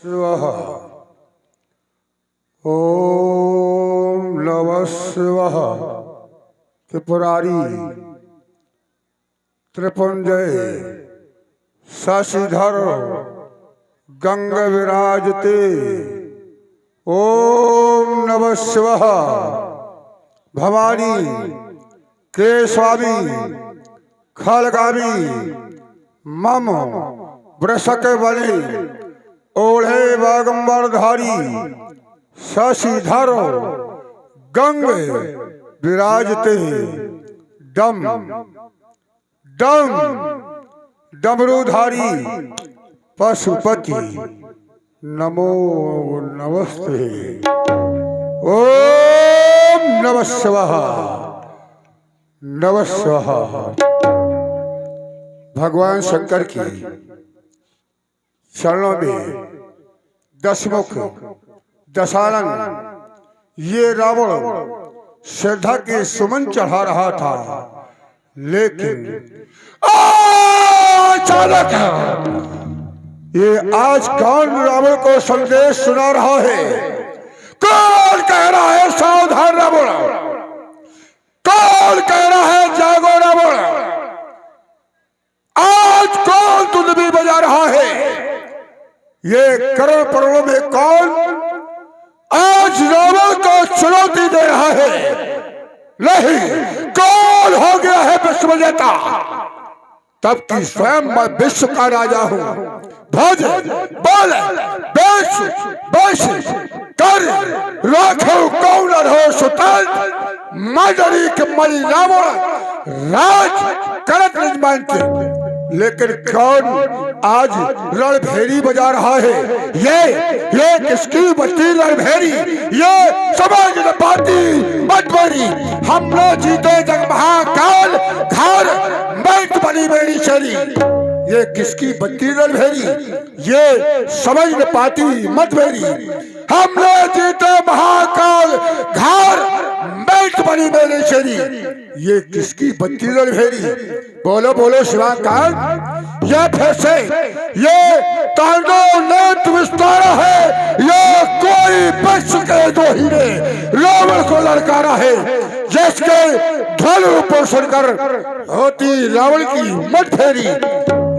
स्वाहा। ओम नमः शिवाय। त्रिपुरारी त्रिपुंजय शशिधर गंग विराजते। ओम नमः शिवाय। भवानी केशवामी खलगामी मम वृषक बलि ओढ़े बागंबरधारी शशिधर गंग विराजते। डम डम डमरूधारी पशुपति नमो नमस्ते। ओम नमः शिवाय नमः शिवाय। भगवान शंकर की चरणों में दशमुख दशानन ये रावण श्रद्धा के सुमन चढ़ा रहा था, लेकिन अचानक ये आज कौन रावण को संदेश सुना रहा है? कौन कह रहा है सावधान रावण? कौन कह रहा है जागो रावण? आज कौन तुलबी बजा रहा है? ये करोड़ करोड़ों में कौन आज रावण को चुनौती दे रहा है? नहीं, कौन हो गया है विश्व विजेता? तब कि स्वयं मैं विश्व का राजा हूं। भज बोल बेश बेश कर राखो कौन रहो सुतल मडरी के मरी रावण राज करत निजमंत। लेकिन कौन आज रणभेरी बजा रहा है? ये किसकी बस्ती रणभेरी? ये समझ न पाती मतबरी। हम लोग जीते जग महाकाल घर बैठ बनी मेरी शरी। ये किसकी बत्ती रणभेरी? ये समझ न पाती मतबरी। हम लोग जीते महाकाल घर बैठ बनी मेरी शरी। ये किसकी बत्ती रणभेरी? बोलो बोलो शिवाकाल। ये फिर से ये तांडव नेत्र विस्तार है। ये कोई विश्व के दो हीरे रावण को ललकारा है, जिसके ध्वनि ऊपर सुनकर होती रावण की मत फेरी।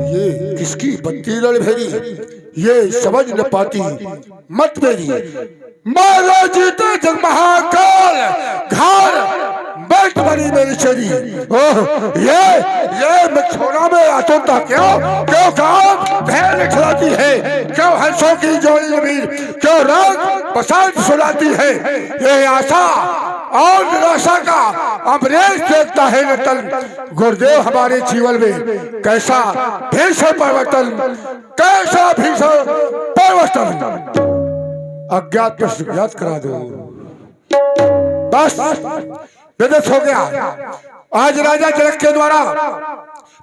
ये किसकी बत्ती रणभेरी? ये समझ न पाती मत फेरी। मारो जीते जग महाकाल घर बैठ बनी मेरी शरी। ओह ये मछोड़ा में आतोता क्यों काम भैन खिलाती है? क्यों हंसों की जोड़ी जमीन? क्यों राग बसंत सुनाती है? ये आशा और निराशा का अमरेश देखता है नतन। गुरुदेव हमारे जीवन में कैसा भीषण परिवर्तन, कैसा भीषण परिवर्तन। अज्ञात को सुज्ञात करा दो। बस विदित हो गया। आज राजा जनक के द्वारा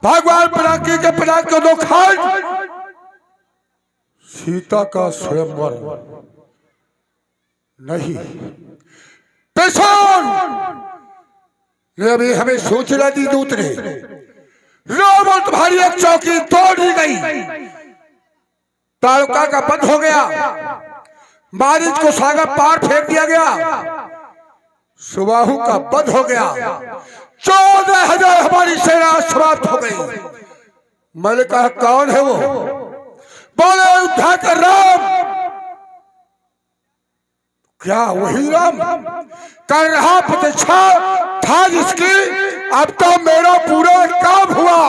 भगवान पिनाकी के पिनाक को दो खंड सीता का स्वयंवर नहीं। पेशोन ने अभी हमें सूचना दी दूत ने, रावण तुम्हारी एक चौकी तोड़ दी गई। तालुका का बंद हो गया। मारिच को सागर पार फेंक दिया गया। सुबाहु का बंद हो गया। 14,000 हमारी सेना समाप्त हो गई। मैंने कहा कौन है वो? बोले उठाकर राम। क्या वही राम कर रहा प्रतीक्षा था जिसकी? अब तो मेरा पूरा काम हुआ।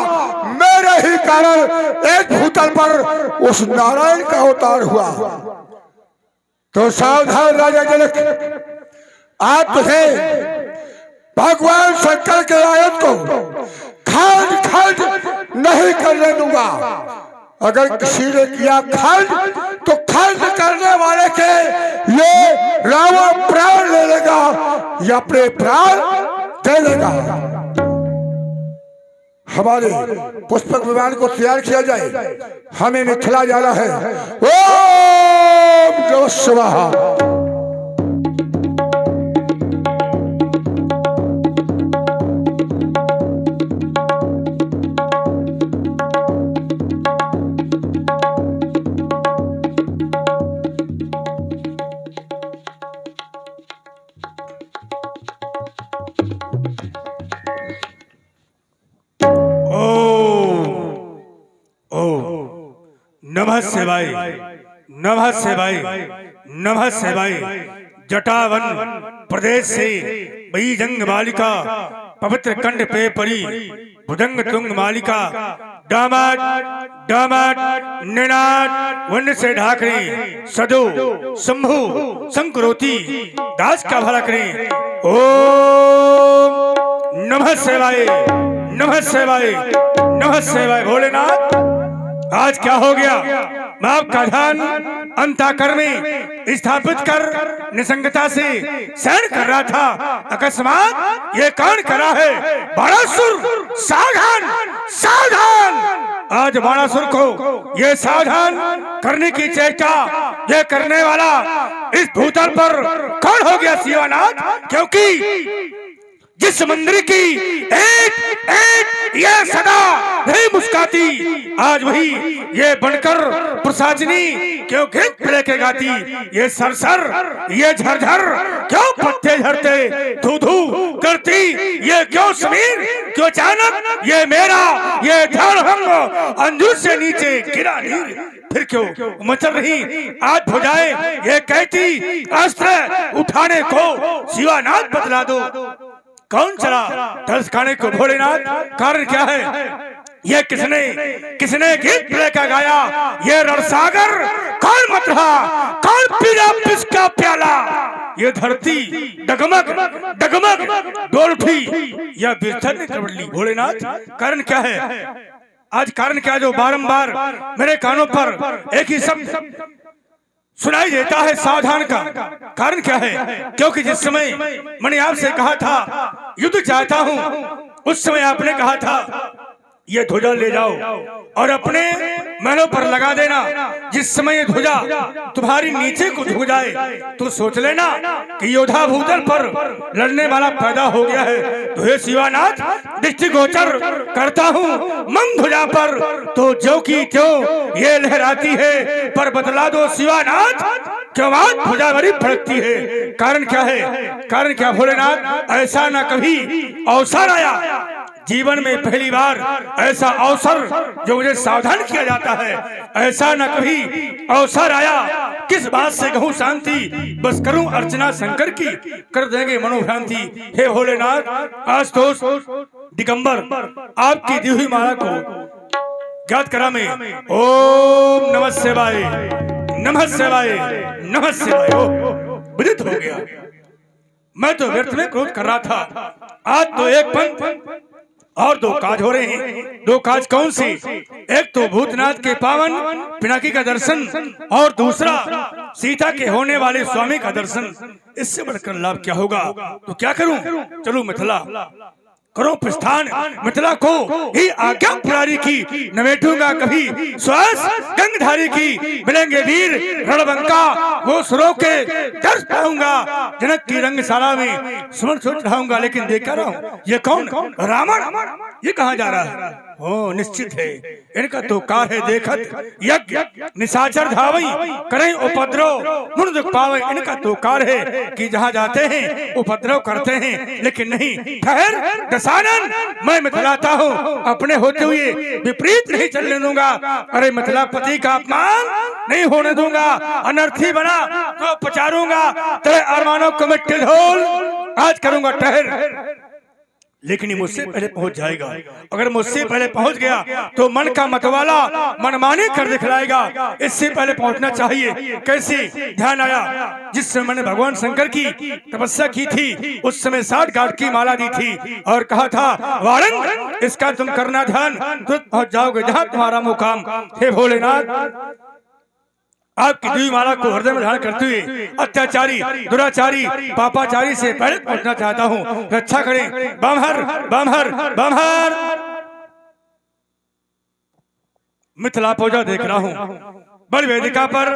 मेरे ही कारण एक भूतल पर उस नारायण का अवतार हुआ। तो सावधान राजा जनक, आज तुझे भगवान शंकर के आयत को खंड खंड नहीं करने दूंगा। अगर किसी ने किया खंड तो खंड करने वाले के ये रावण प्राण ले लेगा या अपने प्राण दे देगा। हमारे पुष्पक विमान को तैयार किया जाए, हमें मिथिला जाना है। ओम नमः शिवाय। शिवाय, नमः शिवाय, नमः शिवाय। जटावन प्रदेश से बीजंग मालिका पवित्र कंठ पे पड़ी भुजंग तुंग मालिका दामाद दामाद निनाद वन से ढाकरे सदो शंभु संक्रोति दास का भला करें। ओम नमः शिवाय, नमः शिवाय, नमः शिवाय। भोलेनाथ आज क्या हो गया? मैं आपका ध्यान अंताकर में स्थापित कर निसंगता से सहन कर रहा था, अकस्मात ये कौन करा है? बाणासुर सावधान, सावधान। आज बाणासुर को ये सावधान करने की चेष्टा ये करने वाला इस भूतल पर कौन हो गया शिवानाथ? क्योंकि जिस मंदिर की एक एक ये सदा नहीं मुस्काती, आज वही ये बनकर प्रसादनी क्यों गीत लेके गाती? ये सरसर, ये झरझर क्यों पत्ते झड़ते धू धू करती? ये क्यों समीर, क्यों अचानक ये मेरा ये ध्यान भंग अंजुर से नीचे गिरा नीर फिर क्यों मचल रही आज भुजाएं? ये कहती अस्त्र उठाने को शिवानाथ बतला दो। कौन चला तरस खाने को भोलेनाथ? कारण क्या है? ये किसने किसने गीत लेकर गाया? ये रणसागर कौन मत रहा? कौन पीला पिसका प्याला? ये धरती डगमग डगमग डोल उठी या बिरथन ने करवट ली। भोलेनाथ कारण क्या है? आज कारण क्या जो बारंबार मेरे कानों पर एक ही शब्द सुनाई देता है सावधान का? कारण क्या है? क्योंकि जिस समय मैंने आपसे कहा था युद्ध चाहता हूं, उस समय आपने कहा था ये ध्वजा ले जाओ और अपने महलों पर लगा देना। जिस समय ये ध्वजा तुम्हारी नीचे को झुक जाए तो सोच लेना कि योद्धा भूतल पर लड़ने वाला पैदा हो गया है। तो हे शिवानाथ दृष्टिगोचर करता हूँ मंग ध्वजा पर, तो जो की त्यों ये लहराती है, पर बदला दो शिवानाथ क्यों आज ध्वजा बड़ी फड़कती है? कारण क्या है? कारण क्या भोलेनाथ? ऐसा न कभी अवसर आया जीवन में, पहली बार ऐसा अवसर जो मुझे सावधान किया जाता है, ऐसा न कभी अवसर आया। किस बात से कहूँ शांति, बस करूं अर्चना शंकर की, कर देंगे मनोभ्रांति। हे भोलेनाथ आज तो दिगंबर आपकी दी हुई माला को ज्ञात करा में ओम नमः शिवाय, नमः शिवाय, नमः शिवाय विदित हो गया। मैं तो व्यर्थ में क्रोध कर रहा था। आज तो एक पंथ और दो काज हो रहे हैं। दो काज कौन से? एक तो भूतनाथ के पावन पिनाकी का दर्शन और दूसरा सीता के होने वाले स्वामी का दर्शन। इससे बढ़कर लाभ क्या होगा? तो क्या करूं? चलो मिथिला करो प्रस्थान, मिथिला को ही आज्ञा पुरारी की न बैठूंगा कभी श्वास गंगधारी की। मिलेंगे वीर रणबंका वो सुरों के दर्श पाऊंगा, जनक की रंगशाला में सुमन सोच रहाऊंगा। लेकिन देख रहा हूँ ये कौन? रावण ये कहाँ जा रहा है? ओ निश्चित है इनका तो कार है देखत यज्ञ निशाचर धावई करें उपद्रव मुन दुख पावे। इनका तो कार है कि जहाँ जाते हैं उपद्रव करते हैं। लेकिन नहीं, ठहर दशानन, मैं मिथिलाता हूँ, अपने होते हुए विपरीत नहीं चलने दूंगा। अरे मिथिलापति का अपमान नहीं होने दूंगा, अनर्थी बना तो पचारूंगा, तेरे अरमानों को मिट्टी धोल आज करूंगा। ठहर, लेकिन ये मुझसे पहले पहुंच जाएगा। अगर मुझसे पहले पहुंच गया तो मन का मतवाला मनमानी कर दिखलाएगा। इससे पहले पहुंचना चाहिए। कैसे? ध्यान आया जिस समय मैंने भगवान शंकर की तपस्या की थी, उस समय 60 गांठ की माला दी थी और कहा था वारंग इसका तुम करना ध्यान, तुरंत पहुंच जाओगे जहां तुम्हारा मुकाम। हे भोलेनाथ आपकी दी माला को हृदय में धारण करते हुए अत्याचारी दुराचारी पापाचारी से पहले पहुंचना चाहता हूँ। रक्षा करें बमहर बमहर बमहर। मिथिला पूजा देख रहा हूँ। बल वेदिका पर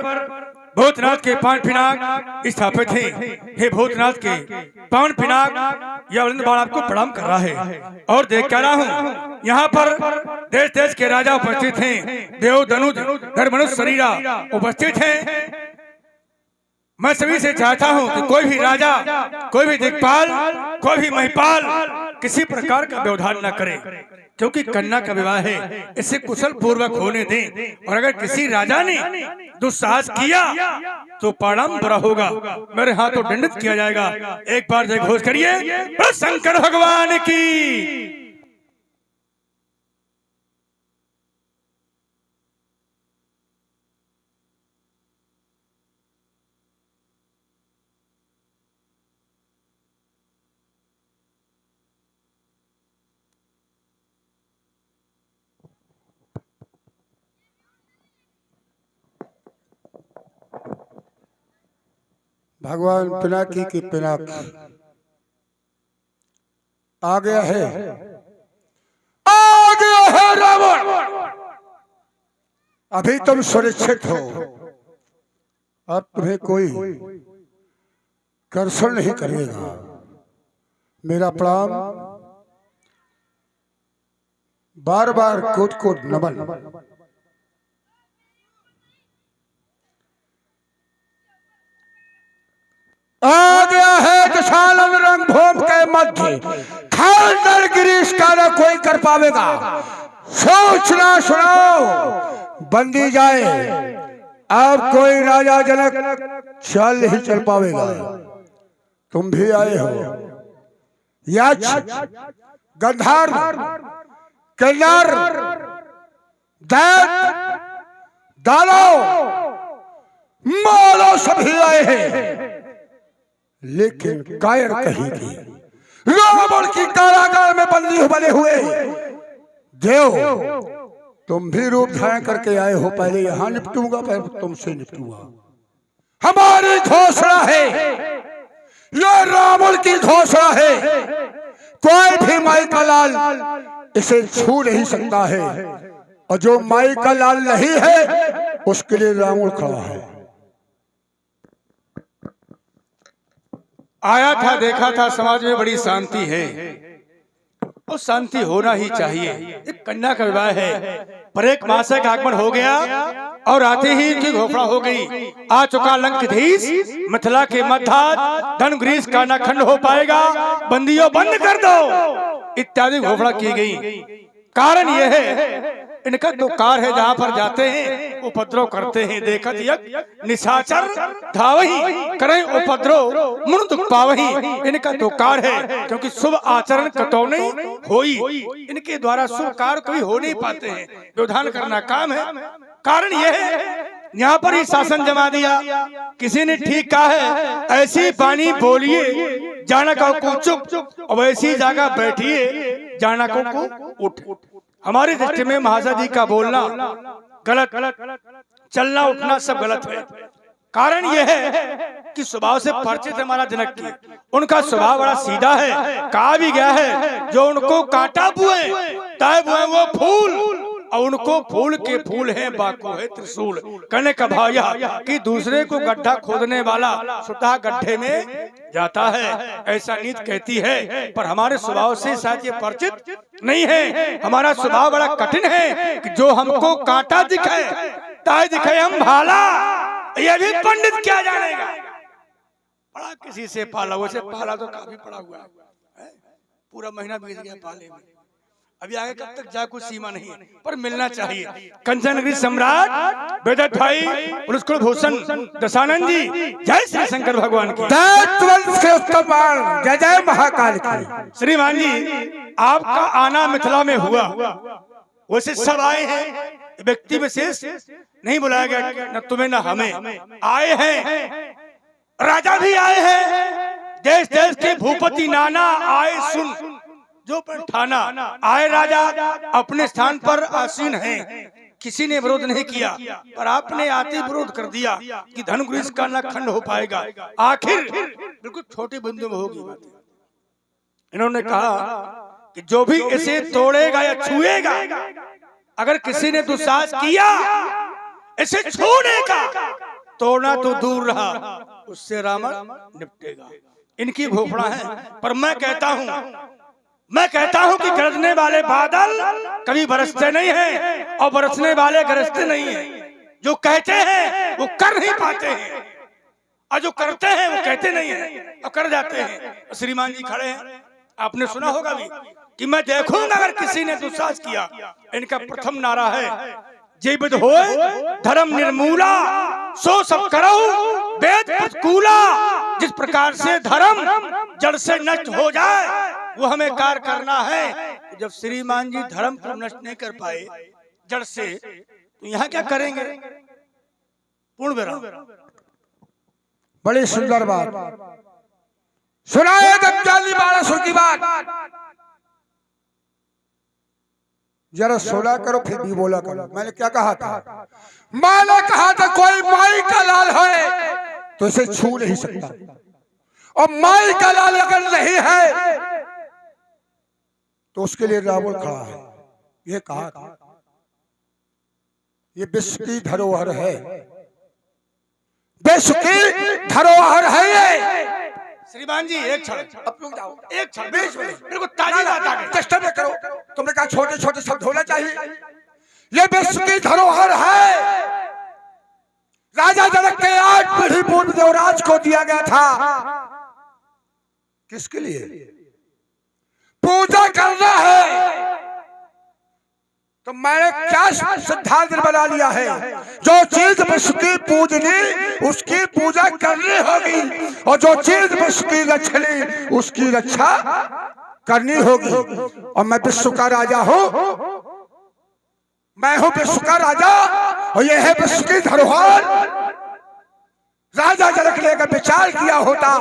भूतनाथ के पावन पिनाक स्थापित हैं। हे भूतनाथ के पावन पिनाक यह वृंदावन आपको प्रणाम कर रहा है। और देख क्या रहा हूँ यहाँ पर देश देश के राजा उपस्थित हैं, देव धनुष धर्मनुष शरीरा उपस्थित हैं। मैं सभी से चाहता हूं कि कोई भी राजा, कोई भी दिक्पाल, कोई भी महिपाल किसी प्रकार का व्यवधान न करे, क्योंकि कन्या का विवाह है, इसे कुशल पूर्वक होने दें। और अगर किसी राजा ने दुस्साहस किया तो परिणाम बुरा होगा, मेरे हाथों दंडित किया जाएगा। एक बार जय घोष करिए शंकर भगवान की। भगवान पिनाकी की पिनाक आ गया है, आ गया है रावण। अभी तुम सुरक्षित हो, अब तुम्हें कोई कर्षण नहीं करेगा। मेरा प्रणाम, बार बार कोट कोट नमन। आ गया है दशानन रणभूमि के मध्य, खालदर गिरीश का न कोई कर पावेगा। सोचना सुनाओ, बंदी जाए, अब कोई राजा जनक चल नहीं चल पावेगा। तुम भी आए हो, यक्ष, गंधर्व, किन्नर, दैत्य, दानव, मानव सभी आए हैं, लेकिन कायर कहीं की रावण की कारागार में बंदी बने हुए देव, तुम भी रूप धारण करके आए हो। पहले यहां निपटूंगा, पहले तुमसे निपटूंगा। हमारी घोषणा है, यह रावण की घोषणा है, कोई भी माई का लाल इसे छू नहीं सकता है, और जो माई का लाल नहीं है उसके लिए रावण खड़ा है। आया था, देखा था, समाज में बड़ी शांति है और शांति होना ही चाहिए। एक कन्या का विवाह है, पर एक मास का आगमन हो गया और आते ही इनकी घोषणा हो गई, आ चुका लंकाधीश, मिथिला के मध्यात धन ग्रीस का न खंड हो पाएगा, बंदियों बंद कर दो इत्यादि घोषणा की गई। कारण यह है, इनका तो कार है, जहाँ पर जाते हैं उपद्रव करते हैं। देखत यज्ञ निशाचर धावही, करें उपद्रव मुन दुख पावही। इनका तो कार है, क्योंकि शुभ आचरण कतौ नहीं होई, इनके द्वारा शुभ कार्य कभी हो नहीं पाते हैं, व्यवधान करना काम है। कारण यह है, यहाँ पर ही शासन जमा दिया। किसी ने ठीक कहा है, ऐसी पानी बोलिए जाना को चुप, और ऐसी जगह बैठिए जाना को उठ। हमारी दृष्टि में महाराजा जी का बोलना गलत, चलना उठना सब गलत है। कारण यह है कि स्वभाव से परिचित हमारा जनक की, उनका स्वभाव बड़ा सीधा है। कहा भी गया है, जो उनको कांटा बुए तय बुए वो फूल, और उनको फूल के फूल हैं, बाको है त्रिशूल। कहने का भाव यह कि दूसरे को गड्ढा खोदने वाला स्वतः गड्ढे में जाता है, ऐसा नीति कहती है। पर हमारे स्वभाव से शायद ये परिचित नहीं है। हमारा स्वभाव बड़ा कठिन है कि जो हमको कांटा दिखाए ताय दिखाए हम भाला, ये भी पंडित क्या जानेगा। बड़ा किसी से पाला, वैसे पाला तो काफी पड़ा हुआ है, पूरा महीना बीत गया पाले में, अभी आगे कब तक जाए कुछ सीमा नहीं, पर मिलना चाहिए। कंचनगिरी सम्राट वेदत भाई पुरस्कृत भूषण दशानंद जी, जय श्री शंकर भगवान की, जय जय महाकाल की। श्रीमान जी, आपका आना मिथिला में हुआ, वैसे सब आए हैं, व्यक्ति विशेष नहीं बुलाया गया, न तुम्हें न हमें। आए हैं, राजा भी आए हैं, देश देश के भूपति नाना आए सुन, जो ठाना आए राजा अपने स्थान पर आसीन हैं, किसी ने विरोध नहीं किया, पर आपने आते विरोध कर दिया कि धनुग्रीस का न खंड हो पाएगा। आखिर बिल्कुल छोटी बिंदु में होगी बात। इन्होंने कहा कि जो भी इसे तोड़ेगा या छुएगा, अगर किसी ने दुस्साहस किया इसे छोड़ेगा, तोड़ना तो दूर रहा, उससे रावण निपटेगा। इनकी घोषणा है। पर मैं कहता हूं कि गरजने वाले बादल कभी बरसते नहीं हैं और बरसने वाले गरजते नहीं हैं। जो कहते हैं वो कर नहीं पाते हैं। और जो करते हैं वो कहते नहीं है और कर जाते हैं। श्रीमान जी खड़े हैं, आपने सुना होगा भी कि मैं देखूंगा अगर किसी ने दुस्साहस किया। इनका प्रथम नारा है जे विद होए धर्म निर्मूला सो सब करो वेद प्रतिकूला। जिस प्रकार से धर्म जड़ से नष्ट हो जाए वो हमें कार्य करना है। जब श्रीमान जी धर्म को नष्ट नहीं कर पाए जड़ से, तो यहाँ क्या करेंगे? पूर्ण विराम। बड़ी सुंदर बात सुनाए गंगाली 1200 की बात। जरा सोला करो फिर भी बोला करो। मैंने क्या कहा था? मैंने कहा था कोई माई का लाल है तो इसे छू नहीं सकता, और माई का लाल अगर नहीं है तो उसके लिए रावण खड़ा है। ये कहा था। ये विश्व की धरोहर है, विश्व की धरोहर है ये। श्रीमान जी एक क्षण, अब रुक जाओ, एक क्षण, बीच में मेरे को ताजी बात आ गई। चेष्टा में करो। तुमने कहा छोटे छोटे शब्द होना चाहिए। ये विश्व की धरोहर है। राजा जनक के 8 पीढ़ी पूर्व देवराज को दिया गया था। किसके लिए? पूजा करना है। तो मैंने क्या सिद्धांत बना लिया है? जो चीज विश्व की पूजनी उसकी पूजा करनी होगी, और जो चीज विश्व की रक्षणी उसकी रक्षा करनी होगी। और मैं विश्व का राजा हूं, मैं हूं विश्व का राजा, और यह है विश्व की धरोहर। राजा जनक ने अगर विचार किया होता,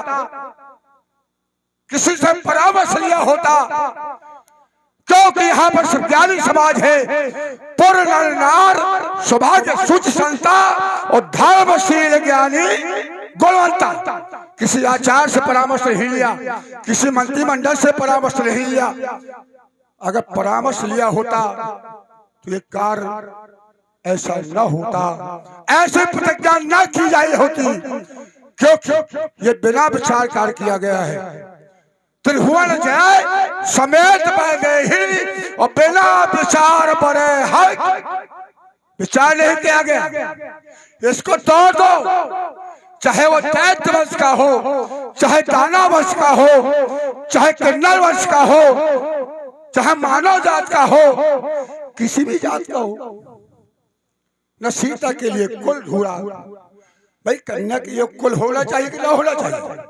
किसी से परामर्श लिया होता, क्योंकि यहाँ पर सब ज्ञानी समाज है। पुर नर नार सौभाग्य सूच संता और धर्मशील ज्ञानी गुणवंता। किसी आचार्य से परामर्श नहीं लिया, किसी मंत्रिमंडल से परामर्श नहीं लिया। अगर परामर्श लिया होता तो ये कार्य ऐसा न होता, ऐसी प्रतिज्ञा न की जाई होती, क्योंकि ये बिना विचार कार्य किया गया है। त्रिभुवन जय समेत बह ही और बिना विचार बड़े है। विचार नहीं किया गया। इसको तोड़ दो, चाहे वो दैत्य वंश का हो, चाहे दानव वंश का हो, चाहे किन्नर वंश का हो, चाहे मानव जात का हो, किसी भी जात का हो। न सीता के लिए कुल ढूंढा। भाई कन्या के लिए कुल होना चाहिए कि ना होना चाहिए?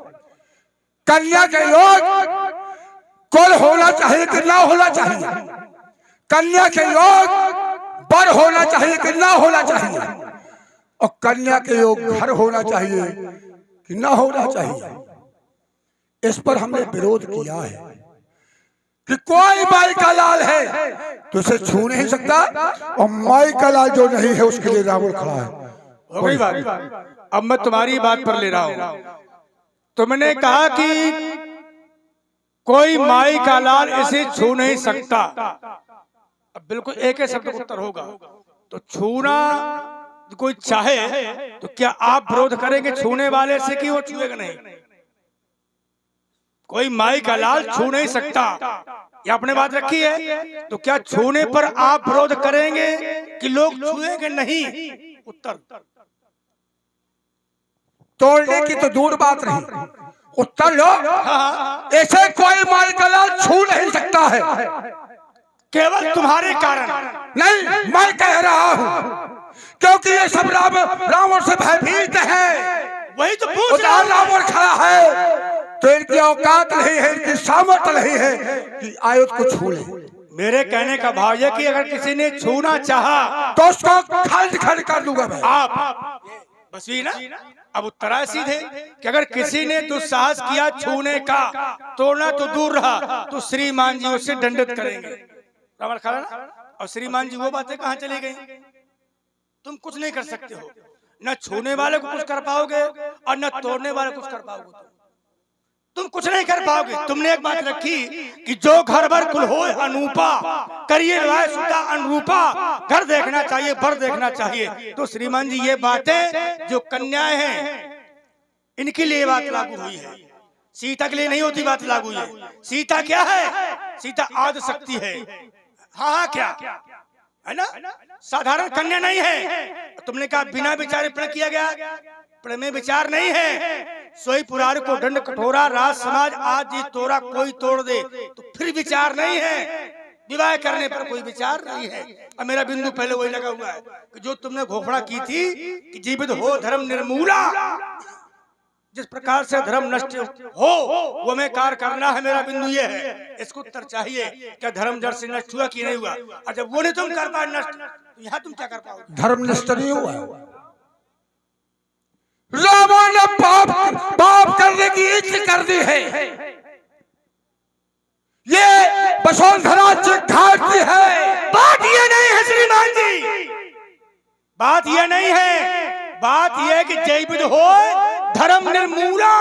कन्या के योग कुल होना चाहिए कि ना होना चाहिए? कन्या के योग बर होना चाहिए कि ना होना चाहिए? और कन्या के योग घर होना चाहिए कि ना होना चाहिए? इस पर हमने विरोध किया है कि कोई माई का लाल है तो उसे छू नहीं सकता, और माई का लाल जो नहीं है उसके लिए रावण खड़ा है। हो गई बात। अब मैं तुम्हारी बात पर ले रहा हूं। तुमने कहा कि कोई माई का लाल इसे छू नहीं सकता। अब बिल्कुल एक ही शब्द उत्तर होगा। तो छूना कोई चाहे तो क्या आप विरोध करेंगे छूने वाले से कि वो छुएगा नहीं? कोई माई का लाल छू नहीं सकता, ये आपने बात रखी है। तो क्या छूने पर आप विरोध करेंगे कि लोग छुएंगे नहीं? उत्तर तोड़ने की तो दूर बात रही, उत्तर लो। ऐसे कोई माई का लाल छू नहीं सकता है, केवल तुम्हारे कारण नहीं। मैं कह रहा हूँ क्योंकि ये सब रावण से भयभीत है। वही तो पूछ रहा हूं। रावण खड़ा है तो इनकी औकात नहीं है, इनकी सामर्थ्य नहीं है कि आयुध को छू ले। मेरे कहने का भाव है कि अगर किसी ने छूना चाहा तो उसको खंड खंड कर दूंगा मैं। आप बस भी ना। अब उत्तरा सीधे कि अगर किसी ने दुस्साहस किया छूने का, तोड़ना तो दूर रहा, तो श्रीमान जी उससे दंडित करेंगे। रावण खड़ा ना। और श्रीमान जी वो बातें कहाँ चली गई? तुम कुछ नहीं कर सकते हो, न छूने वाले को कुछ कर पाओगे और न तोड़ने वाले को कुछ कर पाओगे। तुम कुछ नहीं कर पाओगे। तुमने एक बात रखी कि जो घर भर कुल हो अनूपा करिए सुधा अनुरूपा। घर देखना चाहिए, बर देखना चाहिए। तो श्रीमान जी ये बातें जो कन्याएं हैं इनके लिए बात लागू हुई है, सीता के लिए नहीं होती बात लागू है। सीता क्या है? सीता आदि शक्ति है। हाँ क्या है ना, साधारण कन्या नहीं है। तुमने कहा बिना विचारे प्रण किया गया, अपने में विचार नहीं है। सोई पुरार को दंड कठोरा, राज समाज आज जी तोरा कोई तोड़ दे, तो फिर विचार नहीं है। विवाह करने पर कोई विचार नहीं है। और मेरा बिंदु पहले वही लगा हुआ है कि जो तुमने घोषणा की थी कि जीवित हो धर्म निर्मूला, जिस प्रकार से धर्म नष्ट हो वो हमें कार्य करना है। मेरा बिंदु ये है, इसको उत्तर चाहिए क्या धर्म जड़ से नष्ट हुआ कि नहीं हुआ? और जब वो नहीं तुम कर पाए नष्ट, तो यहाँ तुम क्या कर पाओगे? धर्म नष्ट नहीं हुआ। रावण ने पाप करने की इच्छा कर दी है। ये वसुंधरा घाटती है। बात ये नहीं है श्रीमान जी, बात ये नहीं है। बात ये कि जैविद हो धर्म निर्मूला,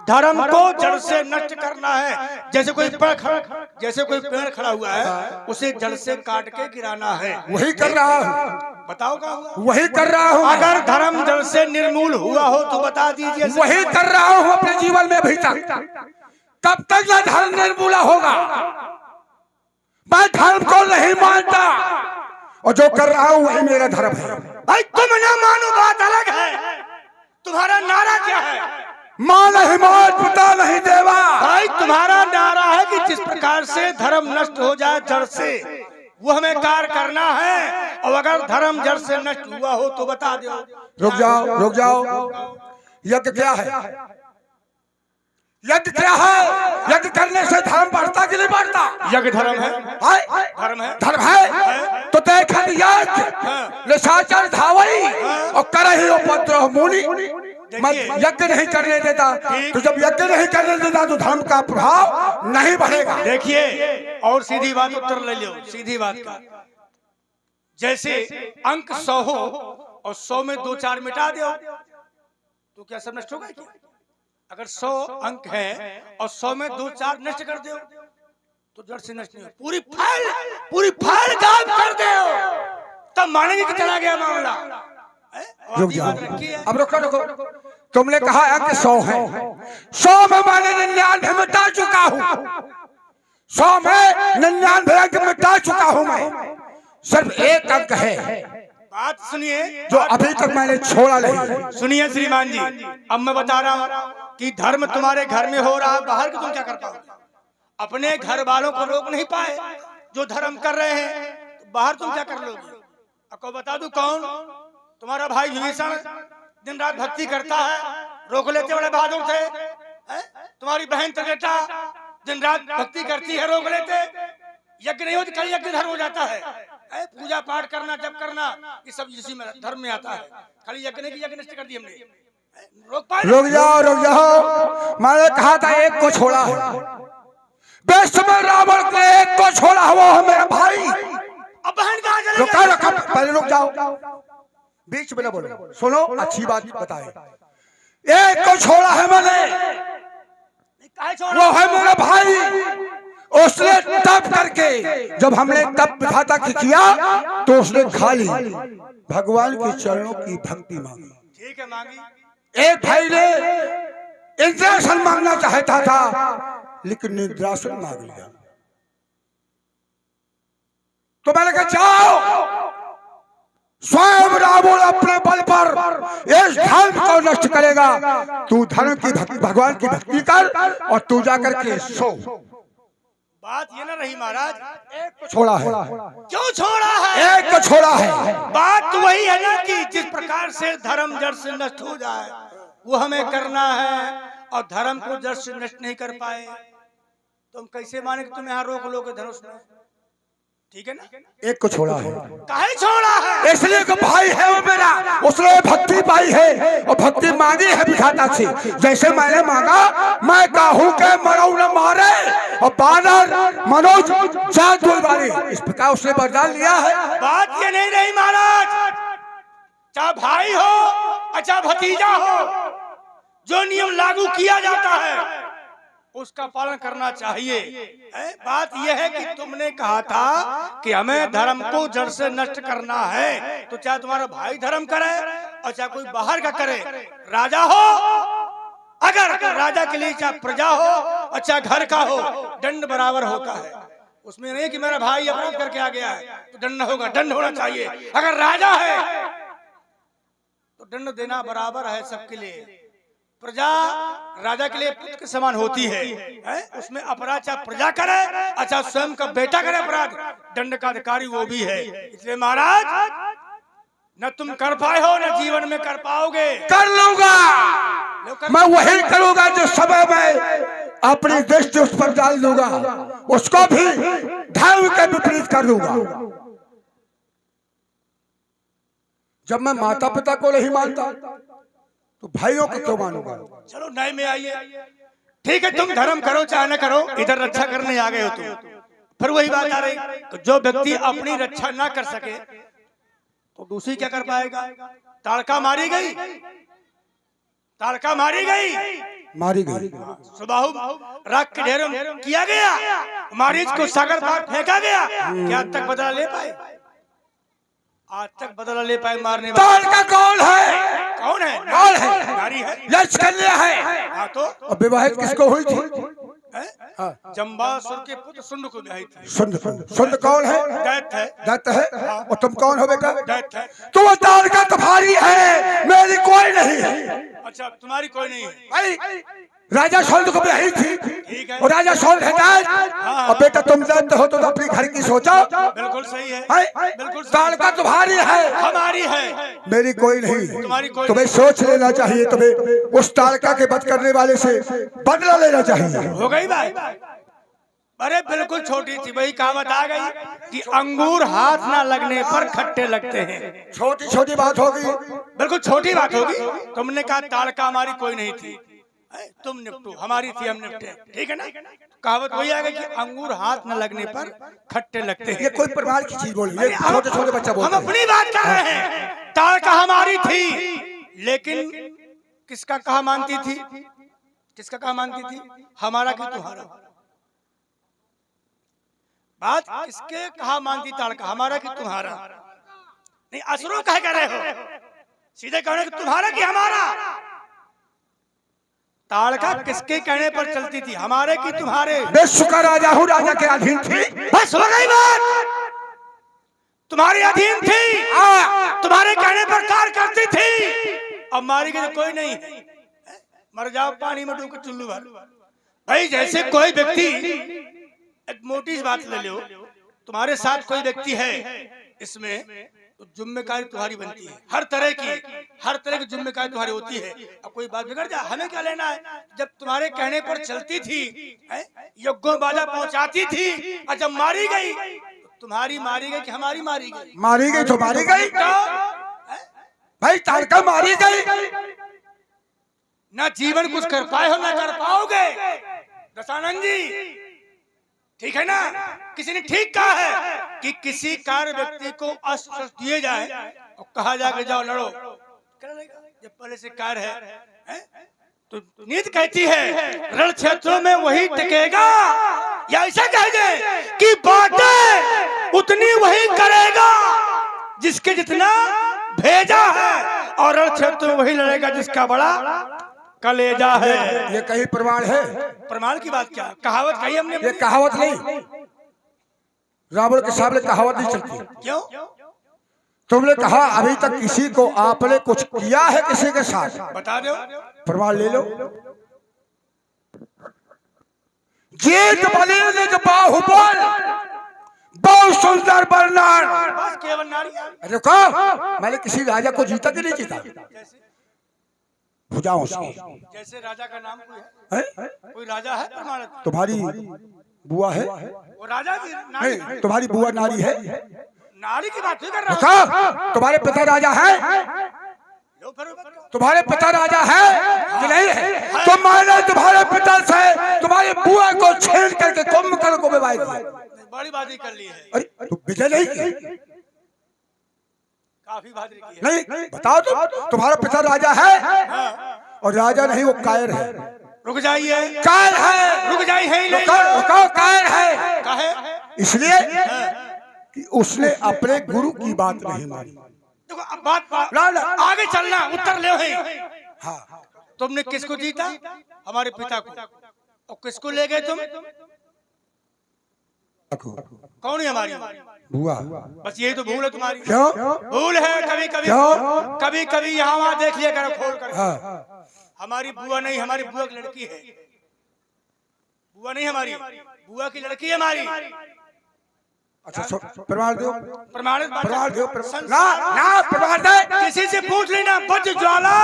धर्म को जड़ से नष्ट करना है। जैसे कोई पेड़ खड़ा हुआ है, उसे जड़ से काट के गिराना है। वही कर रहा हूँ। बताओ क्या हुआ? वही कर रहा हूँ। अगर धर्म जड़ से निर्मूल हुआ हो तो बता दीजिए। वही कर रहा हूँ अपने जीवन में अभी तक। कब तक ना धर्म निर्मूला होगा? मैं धर्म को नहीं मानता, और जो कर रहा हूँ वही मेरा धर्म है। भाई तुम ना मानो बात अलग है, तुम्हारा नारा क्या है? मान हिमात पिता नहीं देवा। भाई तुम्हारा नारा है कि जिस प्रकार से धर्म नष्ट हो जाए जड़ से, वो हमें कार्य करना है। और अगर धर्म जड़ से नष्ट हुआ हो तो बता दो। रुक जाओ, रुक जाओ। यज्ञ क्या है? यज्ञ क्या है? यज्ञ करने से धर्म बढ़ता कि नहीं बढ़ता? यज्ञ धर्म है। धर्म है। धर्म है तो देखा यज्ञ निशाचर धावई और करहि उपद्रव मुनि। मैं यज्ञ नहीं करने देता, तो जब यज्ञ नहीं करने देता तो धर्म का प्रभाव नहीं बढ़ेगा। देखिए, और सीधी बात उत्तर ले लो, सीधी बात का। जैसे अंक 100 हो और 100 में 2-4 मिटा दो तो क्या सब नष्ट होगा क्या? अगर 100 अंक है और 100 में 2-4 नष्ट कर दो तो जड़ से नष्ट नहीं हो। पूरी फाइल गायब कर दो, तब मानेंगे कि चला गया मामला। रुक जाओ, अब रुको। तुमने कहा अंक 100 है, 100 में मैंने 99 मिटा चुका हूँ। 100 में 99 अंक मिटा चुका हूँ मैं। सिर्फ एक अंक है, बात सुनिए, जो अभी तक मैंने छोड़ा नहीं। सुनिए श्रीमान जी, अब मैं बता रहा हूँ कि धर्म तुम्हारे घर में हो रहा है, बाहर के तुम क्या कर पाओगे? अपने घर वालों को रोक नहीं पाए जो धर्म कर रहे हैं, तो बाहर तुम क्या कर लोगे? आपको बता दूं कौन? तुम्हारा भाई विभीषण दिन रात भक्ति करता है, रोक लेते बड़े बहादुर थे। तुम्हारी बहन त्रिजटा दिन रात भक्ति करती है, रोक लेते। यज्ञ नहीं हो तो कल यज्ञ धर्म हो जाता है। पूजा पाठ करना, जब करना, ये सब इसी में धर्म में आता है। खाली यज्ञ नहीं कि यज्ञ नष्ट कर दिए हमने। रोक पाए? रुक जाओ। मैंने कहा था एक को छोड़ा है, बेशुमार रावण को एक को छोड़ा है, वो है मेरा भाई। अब बहन कहाँ चले गए? रुका, पहले रुक जाओ, बीच में न बोलो। सुनो, अच्छी बात बताए। एक को छोड़ा है मैंने, वो है मेरा भाई। उसने तप करके, जब हमने तप विधाता की किया तो उसने खाली भगवान के चरणों की भक्ति मांगी। ठीक है, मांगी। एक भाई ने इंद्रासन मांगना चाहता था, लेकिन इंद्रासन मांग लिया। तो मैंने कहा जाओ, स्वयं रावण अपने बल पर इस धर्म को नष्ट करेगा। तू धर्म की भक्ति, भगवान की भक्ति कर, और तू जाकर के सो। बात ये ना रही महाराज, एक को छोड़ा है। क्यों छोड़ा है? एक को छोड़ा है। बात वही है ना कि जिस प्रकार से धर्म जड़ से नष्ट हो जाए वो हमें करना है, और धर्म को जड़ से नष्ट नहीं कर पाए तो हम कैसे माने कि तुम यहाँ रोक लोगे धनुष में? ठीक है ना? एक को छोड़ा है। काहे छोड़ा है? इसलिए कि भाई है वो मेरा, उसने भक्ति पाई है और भक्ति मांगी है विधाता से। जैसे मैंने मांगा, मैं काहू के मरऊ न मारे और बानर मनोज जात वाले, इस प्रकार उसने वरदान लिया है। बात ये नहीं रही महाराज, चाहे भाई हो अच्छा भतीजा हो, जो नियम लागू किया जाता है उसका पालन करना चाहिए। बात यह है कि तुमने कहा था कि हमें धर्म को जड़ से नष्ट करना है, तो चाहे तुम्हारा भाई धर्म करे और चाहे कोई बाहर का करे, राजा हो, अगर राजा के लिए चाहे प्रजा हो और चाहे घर का हो, दंड बराबर होता है। उसमें नहीं कि मेरा भाई अपराध करके आ गया है तो दंड होगा, दंड होना चाहिए। अगर राजा है तो दंड देना बराबर है सबके लिए। प्रजा राजा के लिए पुत्र के समान होती है? उसमें अपराध चाहे प्रजा करे, अच्छा स्वयं का बेटा करे अपराध, दंड का अधिकारी वो भी है। इसलिए महाराज न तुम कर पाए हो न जीवन में कर पाओगे। कर लूंगा, मैं वही करूंगा जो समय में अपनी दृष्टि उस पर डाल दूंगा, उसको भी धर्म के विपरीत कर दूंगा। जब मैं माता पिता को नहीं मानता तो भाइयों को क्यों मानूंगा? चलो न्याय में आइए। ठीक है, तुम धर्म करो चाहे न करो, इधर रक्षा करने आ गए हो तुम। फिर वही बात आ रही, तो जो व्यक्ति अपनी रक्षा ना कर सके तो दूसरी क्या कर पाएगा? ताड़का मारी गई, ताड़का मारी गई, मारी गई। सुबाहु राख के ढेर किया गया, मारीच को सागर पार फेंका गया। क्या आज तक बदला ले पाए? आज तक बदला ले पाए मारने वाले? ताड़का कौन है? कौन है? कौन है? नारी है, यश कन्या है। हाँ तो विवाहित किसको हुई थी? जम्बासुर के पुत्र सुंड को ब्याही थी। सुंद कौन है? दैत्य है। दैत्य है। और तुम कौन हो बेटा? दैत्य है। तो वो ताड़का तुम्हारी है, मेरी कोई नहीं है। अच्छा, तुम्हारी कोई नहीं है। भाई राजा शौल को ब्याही थी, ठीक है। और राजा शौल है दैत्य। और बेटा तुम दैत्य हो तो अपने घर की सोचो। बिल्कुल सही है, है? बिल्कुल सही। ताड़का तुम्हारी है, हमारी है, मेरी कोई नहीं। तुम्हारी कोई तुम्हें सोच लेना चाहिए, तुम्हें उस ताड़का के वध करने वाले से बदला लेना चाहिए। हो गई बात? अरे बिल्कुल छोटी सी वही कहावत आ गई कि अंगूर हाथ ना लगने पर खट्टे लगते हैं। छोटी छोटी बात होगी, बिल्कुल छोटी बात होगी। तुमने कहा ताड़का हमारी कोई नहीं थी, तुम निपटो, हमारी थी हम निपटे, ठीक है ना? कहावत वही आ गई कि अंगूर हाथ न लगने पर खट्टे लगते हैं। ये कोई प्रमाण की चीज बोली, ये छोटे छोटे बच्चा बोलते हम अपनी बात कर रहे हैं। ताड़का हमारी थी, लेकिन किसका कहा मानती थी? किसका कहा मानती थी? हमारा कि तुम्हारा? बात किसके कहा मानती ताड़का? हमारा कि तुम्हारा? नहीं, असुरों कह कर रहे हो, सीधे कहने कि तुम्हारा कि हमारा। ताड़का किसके कहने पर चलती थी? हमारे कि तुम्हारे? विश्व का राजा हूँ, राजा के अधीन थी। बस हो गई बात, तुम्हारे अधीन थी, तुम्हारे कहने पर कार्य करती थी। अब मारी गई तो कोई नहीं, मर जाओ पानी में डूब के चुल्लू भर। भाई जैसे कोई व्यक्ति, एक मोटी सी बात ले लो, तुम्हारे साथ कोई व्यक्ति है, इसमें तो जिम्मेदारी तुम्हारी बनती है। हर तरह की जिम्मेदारी तुम्हारी होती है। अब कोई बात बिगड़ जाए, हमें क्या लेना है? जब तुम्हारे कहने पर चलती थी, यज्ञों बाजा पहुंचाती थी, और जब मारी गई तो तुम्हारी मारी गई कि हमारी मारी गई? मारी गई तो मारी गई। भाई ताड़का मारी गई। ना जीवन कुछ कर पाए हो ना कर पाओगे दशानंद जी, ठीक है ना? किसी ने ठीक कहा है कि किसी कार्य व्यक्ति को अस्त्र दिए जाए और कहा जाए कि जाओ लड़ो, जब पहले से कार्य है तो नीति कहती है रण क्षेत्रों में वही टिकेगा, या ऐसा कह दे कि बातें उतनी वही करेगा जिसके जितना भेजा है, और रण क्षेत्र में वही लड़ेगा जिसका बड़ा कलेजा है। ये कहीं प्रमाण है? प्रमाण की बात क्या? कहावत कही हमने? ये कहावत नहीं, रावण के सामने कहावत नहीं चलती। क्यों? तुमने कहा अभी तक किसी को आपने कुछ किया है किसी के साथ? बता दो, प्रमाण ले लो। जीत बलि निज बाहुबल, बहुत सुंदर वर्णन। बस केवल नारी। अरे कहा मैंने किसी राजा को जीता कि नहीं जीता? भुजाओं से। जैसे राजा का नाम कोई है? कोई राजा है प्रमाण? तुम्हारी बुआ है? वो राजा की नारी? नहीं, तुम्हारी बुआ नारी है। नारी की बात कर रहा हूं। तुम्हारे पिता राजा है? तुम्हारे पिता राजा है कि नहीं है? तो मैंने तुम्हारे पिता से तुम्हारी बुआ को छेड़ करके कुंभकर्ण को विवाह किया। बड़ी बात कर ली है। अरे तो विजय नहीं की? काफी बात की है। नहीं बताओ तो, तुम्हारा पिता राजा है और राजा नहीं वो कायर है। रुक जाइए, कायर है। रुक जाइए, रुको, कायर है। काहे? इसलिए कि उसने अपने गुरु की बात नहीं मानी। देखो अब बात आगे चलना, उत्तर ले है। हाँ, तुमने किसको जीता? हमारे पिता को। और किसको ले गए तुम? कौन है हमारी बुआ? बस यही तो भूल है तुम्हारी। क्यों? भूल है कभी कभी, क्यों? कभी कभी यहाँ वहाँ देख लिया करो खोल कर। हाँ। हमारी बुआ नहीं, हमारी बुआ की लड़की है। बुआ नहीं हमारी, बुआ की लड़की है हमारी। अच्छा प्रमाण दो, प्रमाणित प्रमाण दो। ना ना प्रमाण दे। किसी से पूछ लेना, बज ज्वाला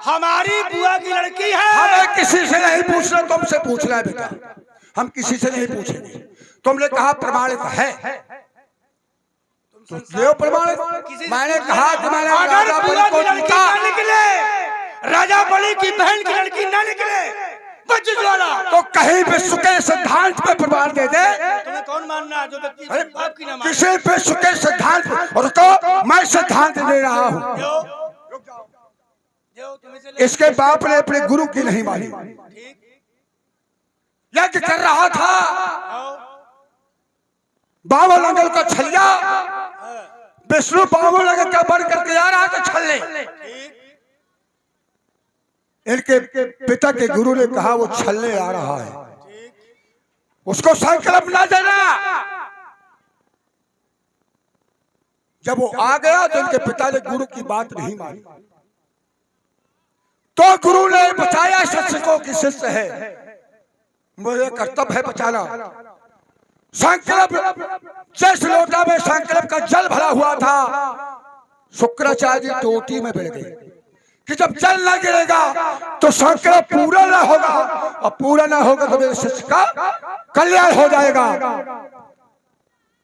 हमारी बुआ की लड़की है। हमें किसी से नहीं पूछना, तुमसे पूछना है बेटा। हम किसी से नहीं पूछेंगे। तुमने कहा प्रमाणित है तो दो प्रमाणित। मैंने कहा कि मैंने राजा बलि को जीता। निकले राजा बलि की बहन की लड़की ना निकले बज ज्वाला, तो कहीं विश्व के सिद्धांत पे प्रमाण दे दे। तुम्हें कौन मानना है जो व्यक्ति बाप की ना माने? किसी विश्व के सिद्धांत और तो मैं सिद्धांत दे रहा हूँ। इसके बाप ने अपने गुरु की नहीं मानी। यज्ञ कर रहा था, बावन अंगल का छलिया, विष्णु बावन अंगल का बन करके आ रहा था छल्ले। इनके पिता के गुरु ने कहा वो छल्ले आ रहा है, उसको संकल्प ना देना। जब वो आ गया तो इनके पिता ने गुरु की बात नहीं मानी। तो गुरु ने बताया शिष्य को कि शिष्य है, मुझे कर्तव्य है बचाना। संकल्प जिस लोटा में संकल्प का जल भरा हुआ था, शुक्राचार्य जी टोटी में गिर गए कि जब जल न गिरेगा तो संकल्प पूरा ना होगा, और पूरा ना होगा तो मेरे शिष्य का कल्याण हो जाएगा।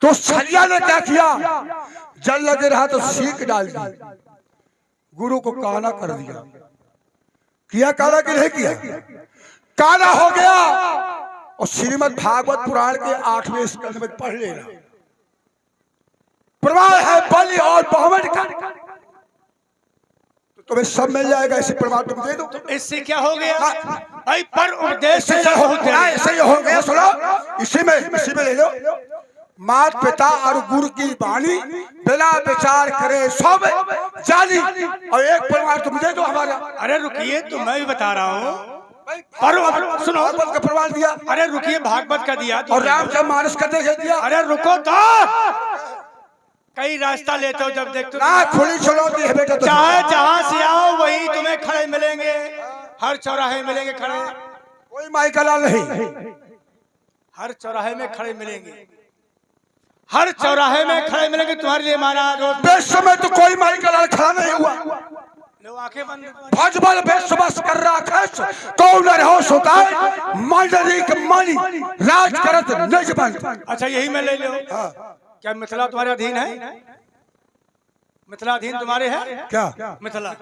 तो छलिया ने क्या किया, जल लगे रहा तो सीख डाल दी, गुरु को काना कर दिया। किया काना कि नहीं किया? काना हो गया। और श्रीमद् भागवत पुराण के 8वें स्कंद में पढ़ लेना, प्रमाण है बलि और बावन का। तुम्हें सब मिल जाएगा, ऐसे प्रमाण तुम दे दो। तो इससे क्या हो गया भाई? पर उपदेश से ऐसे ही हो गया। सुनो, इसी में ले लो। मात पिता और गुरु की वाणी बिना विचार करे सब जानी। और एक प्रमाण तुम दे दो हमारा। अरे रुकिए, तो मैं भी बता रहा हूँ। पर सुनो, भागवत का प्रमाण दिया। अरे रुकिए, भागवत का दिया और रामचरितमानस का देख दिया। अरे रुको तो, कई रास्ता लेते हो जब देखते ना खुली चुनौती है बेटा। चाहे जहाँ से आओ वही तुम्हें खड़े मिलेंगे, हर चौराहे मिलेंगे खड़े। कोई माई का लाल नहीं, हर चौराहे में खड़े मिलेंगे, हर चौराहे में खड़े मिलेंगे तुम्हारे लिए महाराज। विश्व में तो कोई माई का लाल खड़ा नहीं हुआ। लो आंखें बंद। भजबल विश्वस कर राखस कौन रहो सुताय, मंडली के मानी राज करत निज बंद। अच्छा यही मैं ले लो। क्या मिथिला तुम्हारे अधीन है? मिथिला अधीन तुम्हारे है क्या? मिथिला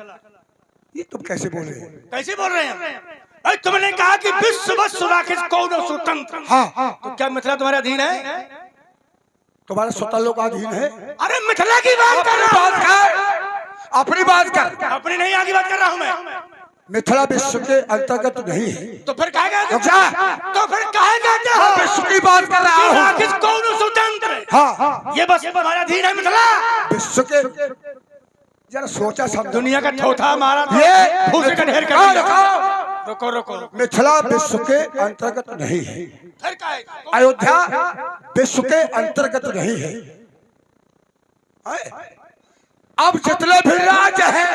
ये तुम कैसे बोल रहे हो? कैसे बोल रहे हैं? तुमने कहा कि विश्व राखस कौन स्वतंत्र। हाँ। तो क्या मिथिला तुम्हारे अधीन है? तुम्हारा स्वतः लोग अधीन है। अरे मिथिला की बात कर रहा हूँ। अपनी बात कर। अपनी नहीं, आगे बात कर रहा हूँ मैं। मिथिला विश्व के अंतर्गत नहीं है। तो फिर कहा गया? तो फिर कहा गया हो? विश्व की बात कर रहा हूँ। राखस कौन स्वतंत्र। हाँ, ये बस तुम्हारे अधीन है मिथिला। विश्व के जरा सोचा सब। दुनिया का थोथा मारा था, ये भूसे का ढेर कर दिया। रुको रुको, मिथिला विश्व के अंतर्गत नहीं है। फिर क्या है? अयोध्या विश्व के अंतर्गत नहीं है। अब जितने भी राज्य हैं,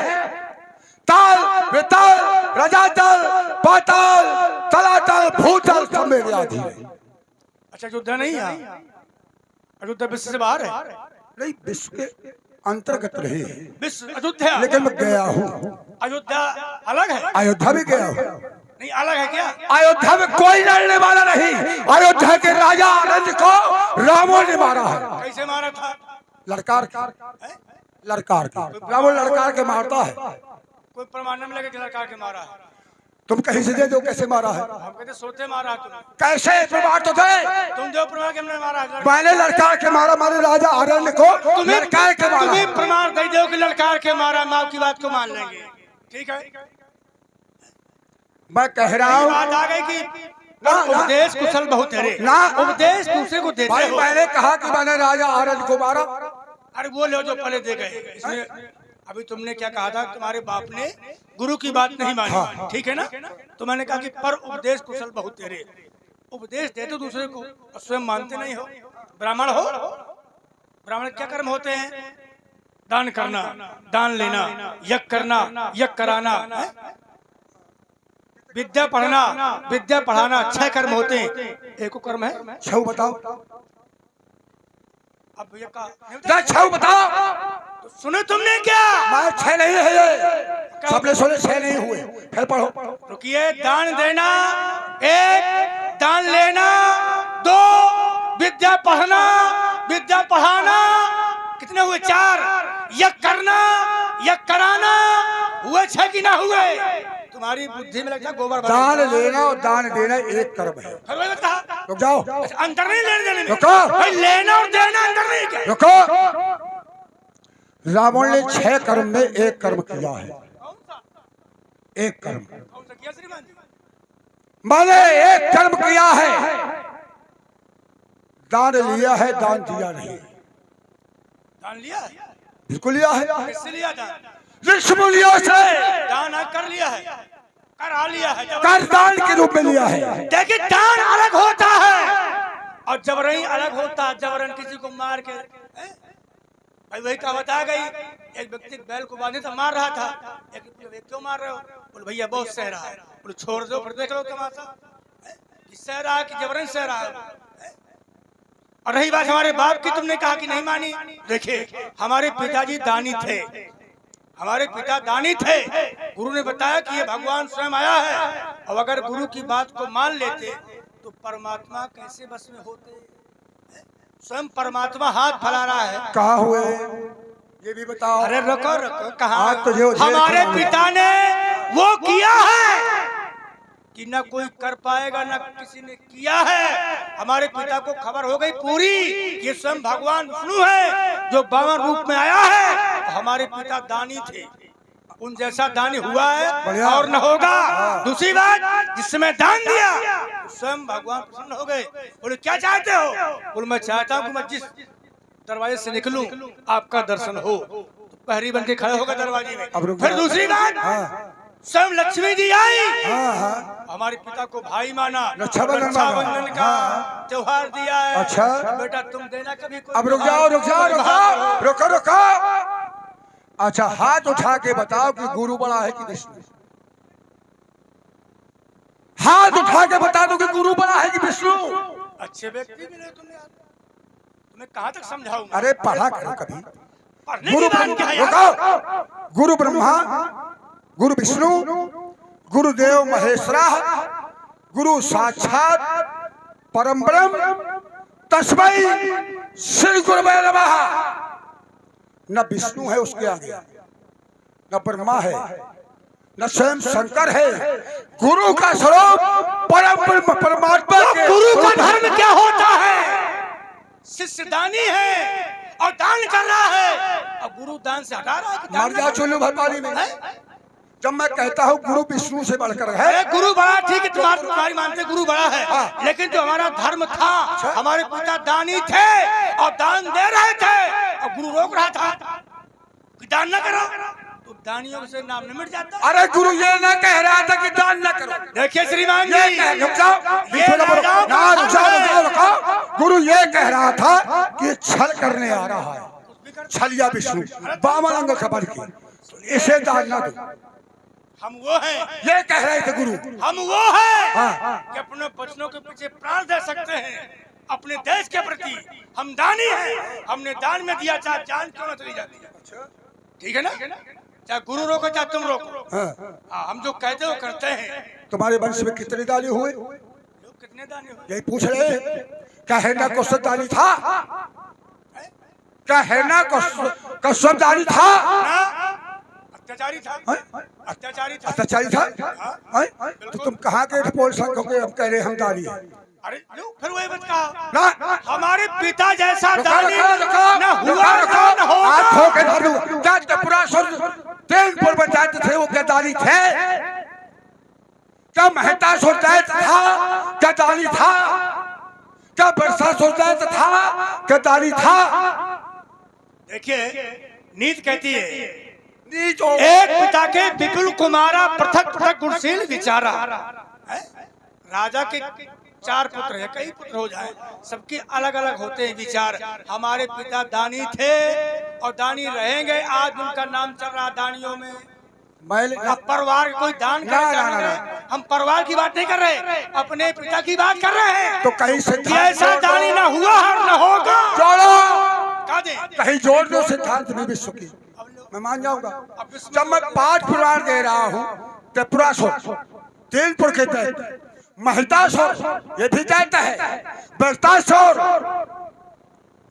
ताल विताल रजातल पाताल तलातल भूतल सब मेरे अधीन है। अच्छा अयोध्या नहीं है? अयोध्या विश्व से बाहर है? नहीं, विश्व के अंतर्गत नहीं है। विश्व अयोध्या, लेकिन मैं गया हूँ। अयोध्या अलग है? अयोध्या भी गया हूँ। नहीं अलग है क्या? अयोध्या में कोई लड़ने वाला नहीं। अयोध्या के राजा आनंद को रावण ने मारा है। कैसे मारा था? लड़कार रावण लड़कार के मारता है। कोई प्रमाण नहीं मिलेगा कि लड़कार के मारा है। तुम कहीं से दे दो कैसे मारा है? हम कहते सोते मारा तुम। कैसे प्रमाण तो दे। तुम जो प्रमाण के हमने मारा है। मैंने लड़कार के मारा, मारे राजा आनंद को लड़कार के मारा। तुम्हें प्रमाण दे दो कि लड़कार के मारा, माँ की बात को मान लेंगे। ठीक है, मैं कह रहा हूँ। बात आ गई कि उपदेश कुशल बहुत तेरे ना, उपदेश दूसरे को देते भाई हो। मैंने कहा कि मैंने राजा आनंद को मारा। अरे वो लो जो पहले दे गए। इसमें अभी तुमने क्या कहा था? तुम्हारे बाप ने गुरु की बात नहीं मानी। ठीक है ना? तो मैंने कहा कि पर उपदेश कुशल बहुत तेरे। उपदेश देते हो दूसरे को और स्वयं मानते नहीं हो। ब्राह्मण हो, ब्राह्मण क्या कर्म होते हैं? दान करना, दान लेना, यज्ञ करना, यज्ञ कराना, विद्या पढ़ना, विद्या पढ़ाना, 6 कर्म होते हैं। एक कर्म है छह बताओ। अब भैया का छह बताओ। तो सुने तुमने क्या? मैं 6 नहीं है ये, सबने सुने 6 नहीं हुए। फिर पढ़ो। रुकिए। दान देना 1, दान लेना 2, विद्या पढ़ना, विद्या पढ़ाना, कितने हुए? 4, यज्ञ करना, यज्ञ कराना, हुए 6 कि ना हुए? तुम्हारी बुद्धि में लगता है गोबर। दान लेना और दान देना एक कर्म है। रुक जाओ। अंतर नहीं लेने देने में। रुको। भाई लेना और देना अंतर नहीं क्या? रुको। रावण ने 6 कर्म में एक कर्म किया है। एक कर्म कौन सा किया श्रीमान जी? मैंने एक कर्म किया है, दान लिया है, दान दिया नहीं। दान लिया है? बिल्कुल लिया है। किससे लिया दान? ऋषमुनियों से दान कर लिया है, करा लिया है, कर दान के रूप में लिया है। देखिए दान अलग होता है और जबरन अलग होता है। जबरन किसी को मार के भाई वही कहावत आ गई। एक व्यक्ति बैल को बांधे था, मार रहा था। एक क्यों मार रहे हो? बोले भैया बहुत सह रहा है। बोले छोड़ दो, फिर देख लो तमाशा। सह रहा है कि जबरन सह रहा है? और रही बात हमारे बाप की, तुमने कहा कि नहीं मानी। देखिए हमारे पिताजी दानी थे, हमारे पिता दानी थे। गुरु ने बताया कि ये भगवान स्वयं आया है। और अगर गुरु की बात को मान लेते तो परमात्मा कैसे बस में होते? स्वयं परमात्मा हाथ फैला रहा है। कहाँ हुए ये भी बताओ। अरे रुको रुको, कहाँ? तो हमारे पिता ने वो किया है कि न कोई कर पाएगा, न किसी ने किया है। हमारे पिता को खबर हो गई पूरी ये स्वयं भगवान विष्णु है जो 52 रूप में आया है। हमारे पिता दानी थे, उन जैसा दानी हुआ है और न होगा। दूसरी बात, जिसमें दान दिया स्वयं भगवान प्रसन्न हो गए। बोले क्या चाहते हो? बोले मैं चाहता हूँ कि मैं जिस दरवाजे से निकलूं आपका दर्शन हो। तो पहरी बन के खड़े होगा दरवाजे में। फिर दूसरी बात, स्वयं लक्ष्मी जी आई, हमारे पिता को भाई माना, रक्षाबंधन का त्योहार दिया है। अच्छा बेटा तुम देना कभी। अब रुक जाओ, रुक जाओ, रुको रुको रुको। अच्छा हाथ उठा के बताओ कि गुरु बड़ा है कि विष्णु? हाथ उठा के बता दो कि गुरु बड़ा है कि विष्णु? अच्छे व्यक्ति मिले तुम्हें कहाँ तक समझाऊं? अरे पढ़ा करो कभी। गुरु गुरु ब्रह्मा, गुरु विष्णु, गुरुदेव महेश्वरा, गुरु साक्षात परम ब्रह्म तस्मै श्री गुरुवे नमः। न विष्णु है उसके आगे, न ब्रह्मा है, न स्वयं शंकर है। गुरु का स्वरूप परम ब्रह्म परमात्मा के। गुरु का धर्म क्या होता है? शिष्य दानी है और दान कर रहा है, और गुरु दान से हटा रहा है। मर जा चुल्लू भर पानी में। जब मैं कहता हूँ गुरु विष्णु से बढ़कर है। गुरु बड़ा ठीक है, तुम्हारी मानते गुरु बड़ा है, लेकिन जो हमारा धर्म था, हमारे पिता दानी थे और दान दे रहे थे और गुरु रोक रहा था कि दान न करो, तो दानियों से नाम न मिट जाता। अरे गुरु ये ना कह रहा था कि दान न करो। देखिए श्रीमान जी, रुक जाओ, गुरु ये कह रहा था कि छल करने आ रहा है। छलिया विष्णु 52 अंग खबर की, इसे दान न दो। हम वो हैं, ये कह रहे थे गुरु। हम वो हैं कि अपने बच्चों के पीछे प्राण दे सकते हैं। अपने देश के प्रति हम दानी हैं। हमने दान में दिया, चाहे जान क्यों न चली जाती है। ठीक है ना? चाहे गुरु रोको चाहे तुम रोको, हम जो कहते हो करते हैं। तुम्हारे वंश में कितने दानी हुए? लोग कितने दानी हुए? यही पूछ रहे। क्या हिरण्य कश्यप दानी था? क्या हिरण्य कश्यप दानी था? अत्याचारी था, अत्याचारी था, अत्याचारी था। तो तुम कहाँ के बोल सकते हो? हम कह रहे हम दानी है। अरे फिर वही बात कहा ना, हमारे पिता जैसा दानी क्या तेलपुर में जाते थे वो क्या दानी थे? क्या मेहता सोचैत था? क्या दानी था? क्या बरसा सोचैत था? क्या दानी था? देखिए नीति कहती है, एक पिता के विपुल कुमारा पृथक पृथक गुणशील विचारा। राजा के 4 पुत्र है, कई पुत्र हो जाए, सबके अलग अलग होते हैं विचार। हमारे पिता दानी थे और दानी रहेंगे, आज उनका नाम चल रहा दानियों में। अब परिवार कोई दान करे, हम परिवार की बात नहीं कर रहे, अपने पिता की बात कर रहे हैं। तो कहीं से ऐसा दानी ना हुआ और ना होगा। कहीं जोड़ दो सिद्धांत में विश्व की, मैं मान जाऊंगा। जब मैं 5 पुराण दे रहा हूँ, त्रिपुरासुर, 3 पुर के दैत्य, महिषासुर ये भी दैत्य है, वृत्रासुर,